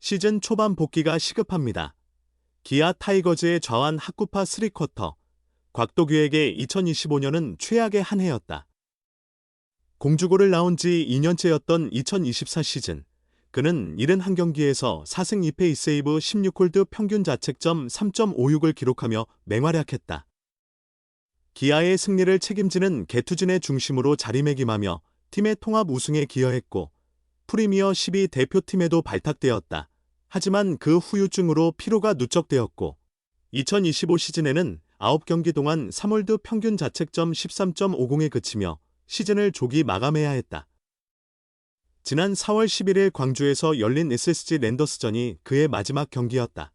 시즌 초반 복귀가 시급합니다. 기아 타이거즈의 좌완 하쿠파 3쿼터, 곽도규에게 2025년은 최악의 한 해였다. 공주고를 나온 지 2년째였던 2024 시즌, 그는 71경기에서 4승 2패 2세이브 16홀드 평균 자책점 3.56을 기록하며 맹활약했다. 기아의 승리를 책임지는 개투진의 중심으로 자리매김하며 팀의 통합 우승에 기여했고 프리미어 12 대표팀에도 발탁되었다. 하지만 그 후유증으로 피로가 누적되었고 2025 시즌에는 9경기 동안 3홀드 평균 자책점 13.50에 그치며 시즌을 조기 마감해야 했다. 지난 4월 11일 광주에서 열린 SSG 랜더스전이 그의 마지막 경기였다.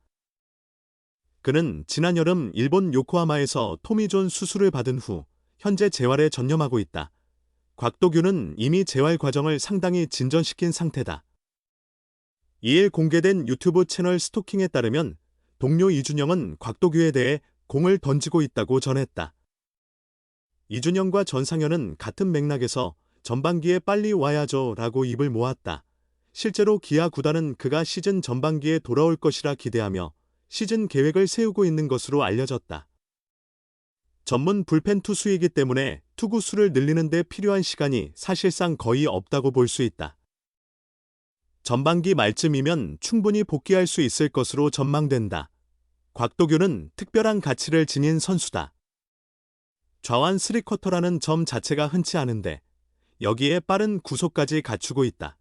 그는 지난 여름 일본 요코하마에서 토미존 수술을 받은 후 현재 재활에 전념하고 있다. 곽도규는 이미 재활 과정을 상당히 진전시킨 상태다. 2일 공개된 유튜브 채널 스토킹에 따르면 동료 이준영은 곽도규에 대해 공을 던지고 있다고 전했다. 이준영과 전상현은 같은 맥락에서 전반기에 빨리 와야죠 라고 입을 모았다. 실제로 기아 구단은 그가 시즌 전반기에 돌아올 것이라 기대하며 시즌 계획을 세우고 있는 것으로 알려졌다. 전문 불펜 투수이기 때문에 투구 수를 늘리는 데 필요한 시간이 사실상 거의 없다고 볼 수 있다. 전반기 말쯤이면 충분히 복귀할 수 있을 것으로 전망된다. 곽도규는 특별한 가치를 지닌 선수다. 좌완 3쿼터라는 점 자체가 흔치 않은데 여기에 빠른 구속까지 갖추고 있다.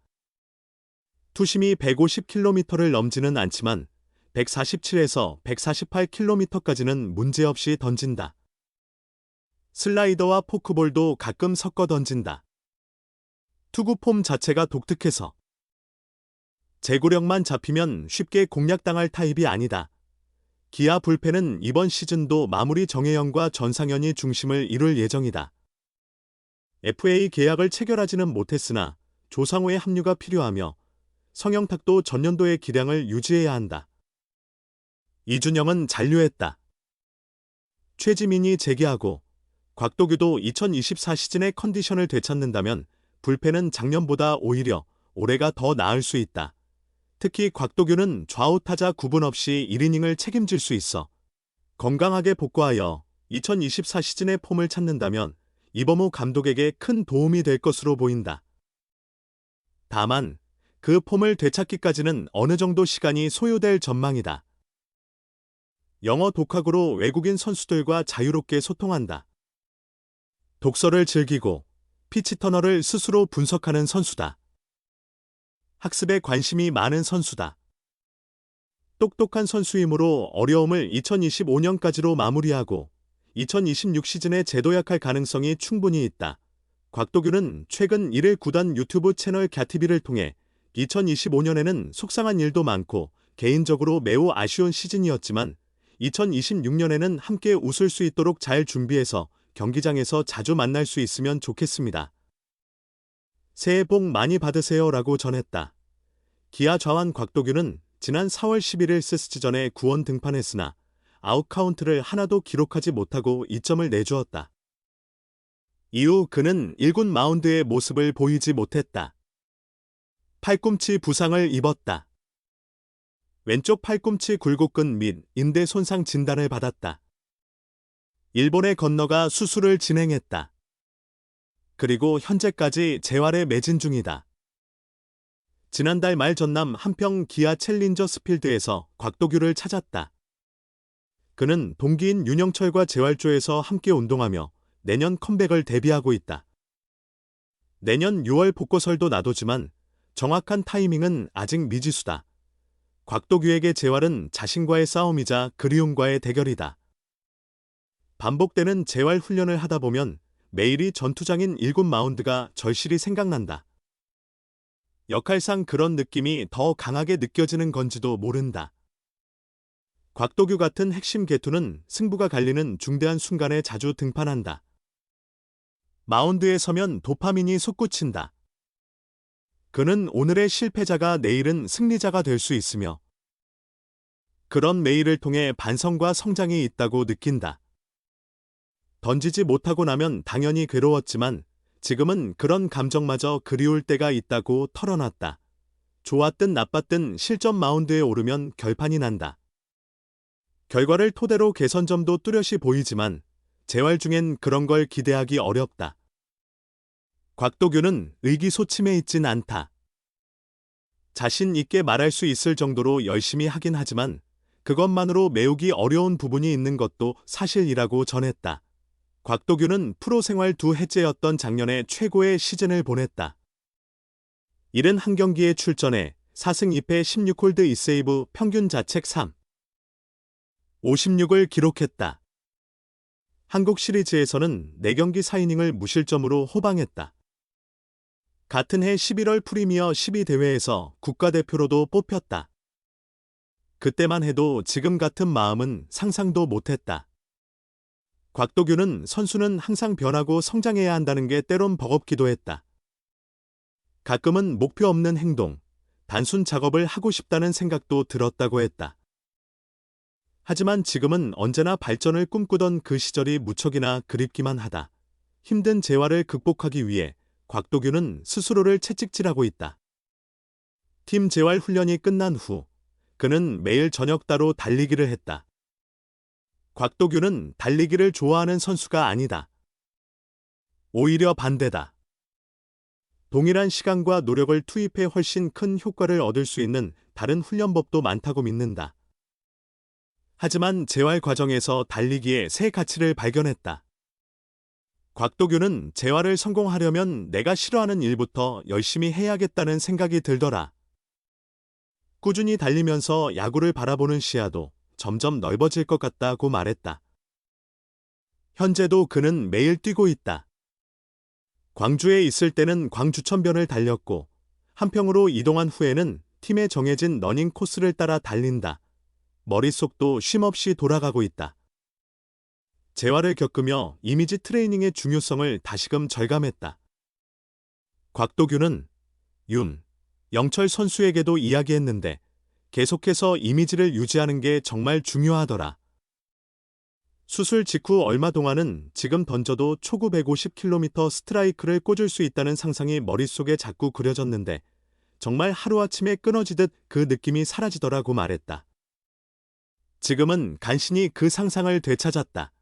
투심이 150km를 넘지는 않지만 147에서 148km까지는 문제없이 던진다. 슬라이더와 포크볼도 가끔 섞어 던진다. 투구 폼 자체가 독특해서 제구력만 잡히면 쉽게 공략당할 타입이 아니다. 기아 불펜은 이번 시즌도 마무리 정혜영과 전상현이 중심을 이룰 예정이다. FA 계약을 체결하지는 못했으나 조상우의 합류가 필요하며 성영탁도 전년도의 기량을 유지해야 한다. 이준영은 잔류했다. 최지민이 재계하고 곽도규도 2024 시즌의 컨디션을 되찾는다면 불펜은 작년보다 오히려 올해가 더 나을 수 있다. 특히 곽도규는 좌우 타자 구분 없이 1이닝을 책임질 수 있어 건강하게 복구하여 2024 시즌의 폼을 찾는다면 이범호 감독에게 큰 도움이 될 것으로 보인다. 다만 그 폼을 되찾기까지는 어느 정도 시간이 소요될 전망이다. 영어 독학으로 외국인 선수들과 자유롭게 소통한다. 독서를 즐기고 피치 터널을 스스로 분석하는 선수다. 학습에 관심이 많은 선수다. 똑똑한 선수이므로 어려움을 2025년까지로 마무리하고 2026 시즌에 재도약할 가능성이 충분히 있다. 곽도규는 최근 1일 구단 유튜브 채널 갸티비를 통해 2025년에는 속상한 일도 많고 개인적으로 매우 아쉬운 시즌이었지만 2026년에는 함께 웃을 수 있도록 잘 준비해서 경기장에서 자주 만날 수 있으면 좋겠습니다. 새해 복 많이 받으세요 라고 전했다. 기아 좌완 곽도규는 지난 4월 11일 SSG전에 구원 등판했으나 아웃카운트를 하나도 기록하지 못하고 2점을 내주었다. 이후 그는 1군 마운드의 모습을 보이지 못했다. 팔꿈치 부상을 입었다. 왼쪽 팔꿈치 굴곡근 및 인대 손상 진단을 받았다. 일본에 건너가 수술을 진행했다. 그리고 현재까지 재활에 매진 중이다. 지난달 말 전남 한평 기아 챌린저스 필드에서 곽도규를 찾았다. 그는 동기인 윤영철과 재활조에서 함께 운동하며 내년 컴백을 대비하고 있다. 내년 6월 복고설도 놔두지만 정확한 타이밍은 아직 미지수다. 곽도규에게 재활은 자신과의 싸움이자 그리움과의 대결이다. 반복되는 재활 훈련을 하다 보면 매일이 전투장인 1군 마운드가 절실히 생각난다. 역할상 그런 느낌이 더 강하게 느껴지는 건지도 모른다. 곽도규 같은 핵심 개투는 승부가 갈리는 중대한 순간에 자주 등판한다. 마운드에 서면 도파민이 솟구친다. 그는 오늘의 실패자가 내일은 승리자가 될 수 있으며 그런 매일을 통해 반성과 성장이 있다고 느낀다. 던지지 못하고 나면 당연히 괴로웠지만 지금은 그런 감정마저 그리울 때가 있다고 털어놨다. 좋았든 나빴든 실전 마운드에 오르면 결판이 난다. 결과를 토대로 개선점도 뚜렷이 보이지만 재활 중엔 그런 걸 기대하기 어렵다. 곽도규는 의기소침해 있진 않다. 자신 있게 말할 수 있을 정도로 열심히 하긴 하지만 그것만으로 메우기 어려운 부분이 있는 것도 사실이라고 전했다. 곽도규는 프로 생활 2해째였던 작년에 최고의 시즌을 보냈다. 71경기에 출전해 4승 2패 16홀드 2세이브 평균 자책 3. 56을 기록했다. 한국 시리즈에서는 4경기 4이닝을 무실점으로 호방했다. 같은 해 11월 프리미어 12대회에서 국가대표로도 뽑혔다. 그때만 해도 지금 같은 마음은 상상도 못했다. 곽도규는 선수는 항상 변하고 성장해야 한다는 게 때론 버겁기도 했다. 가끔은 목표 없는 행동, 단순 작업을 하고 싶다는 생각도 들었다고 했다. 하지만 지금은 언제나 발전을 꿈꾸던 그 시절이 무척이나 그립기만 하다. 힘든 재활을 극복하기 위해 곽도규는 스스로를 채찍질하고 있다. 팀 재활 훈련이 끝난 후 그는 매일 저녁 따로 달리기를 했다. 곽도규는 달리기를 좋아하는 선수가 아니다. 오히려 반대다. 동일한 시간과 노력을 투입해 훨씬 큰 효과를 얻을 수 있는 다른 훈련법도 많다고 믿는다. 하지만 재활 과정에서 달리기의 새 가치를 발견했다. 곽도규는 재활을 성공하려면 내가 싫어하는 일부터 열심히 해야겠다는 생각이 들더라. 꾸준히 달리면서 야구를 바라보는 시야도 점점 넓어질 것 같다고 말했다. 현재도 그는 매일 뛰고 있다. 광주에 있을 때는 광주천변을 달렸고 한평으로 이동한 후에는 팀에 정해진 러닝 코스를 따라 달린다. 머릿속도 쉼없이 돌아가고 있다. 재활을 겪으며 이미지 트레이닝의 중요성을 다시금 절감했다. 곽도규는 영철 선수에게도 이야기했는데 계속해서 이미지를 유지하는 게 정말 중요하더라. 수술 직후 얼마 동안은 지금 던져도 초구 150km 스트라이크를 꽂을 수 있다는 상상이 머릿속에 자꾸 그려졌는데 정말 하루아침에 끊어지듯 그 느낌이 사라지더라고 말했다. 지금은 간신히 그 상상을 되찾았다.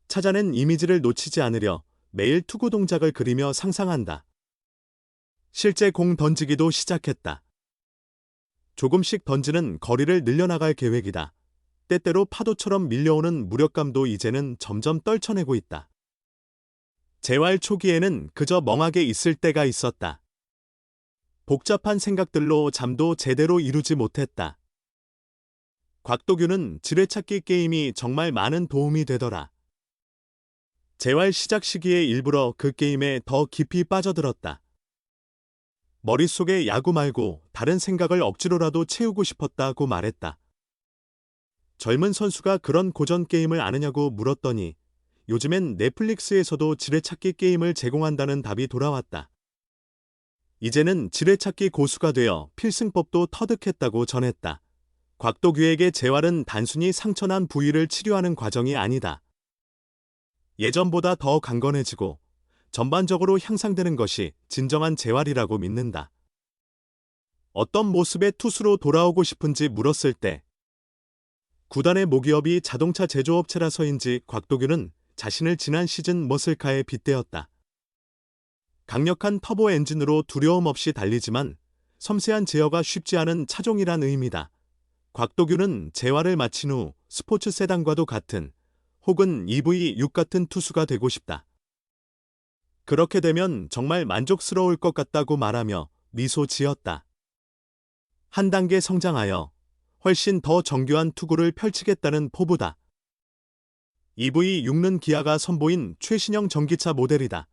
찾아낸 이미지를 놓치지 않으려 매일 투구 동작을 그리며 상상한다. 실제 공 던지기도 시작했다. 조금씩 던지는 거리를 늘려나갈 계획이다. 때때로 파도처럼 밀려오는 무력감도 이제는 점점 떨쳐내고 있다. 재활 초기에는 그저 멍하게 있을 때가 있었다. 복잡한 생각들로 잠도 제대로 이루지 못했다. 곽도규는 지뢰찾기 게임이 정말 많은 도움이 되더라. 재활 시작 시기에 일부러 그 게임에 더 깊이 빠져들었다. 머릿속에 야구 말고 다른 생각을 억지로라도 채우고 싶었다고 말했다. 젊은 선수가 그런 고전 게임을 아느냐고 물었더니 요즘엔 넷플릭스에서도 지뢰찾기 게임을 제공한다는 답이 돌아왔다. 이제는 지뢰찾기 고수가 되어 필승법도 터득했다고 전했다. 곽도규에게 재활은 단순히 상처난 부위를 치료하는 과정이 아니다. 예전보다 더 강건해지고 전반적으로 향상되는 것이 진정한 재활이라고 믿는다. 어떤 모습의 투수로 돌아오고 싶은지 물었을 때 구단의 모기업이 자동차 제조업체라서인지 곽도규는 자신을 지난 시즌 머슬카에 빗대었다. 강력한 터보 엔진으로 두려움 없이 달리지만 섬세한 제어가 쉽지 않은 차종이란 의미다. 곽도규는 재활을 마친 후 스포츠 세단과도 같은 혹은 EV6 같은 투수가 되고 싶다. 그렇게 되면 정말 만족스러울 것 같다고 말하며 미소 지었다. 한 단계 성장하여 훨씬 더 정교한 투구를 펼치겠다는 포부다. EV6는 기아가 선보인 최신형 전기차 모델이다.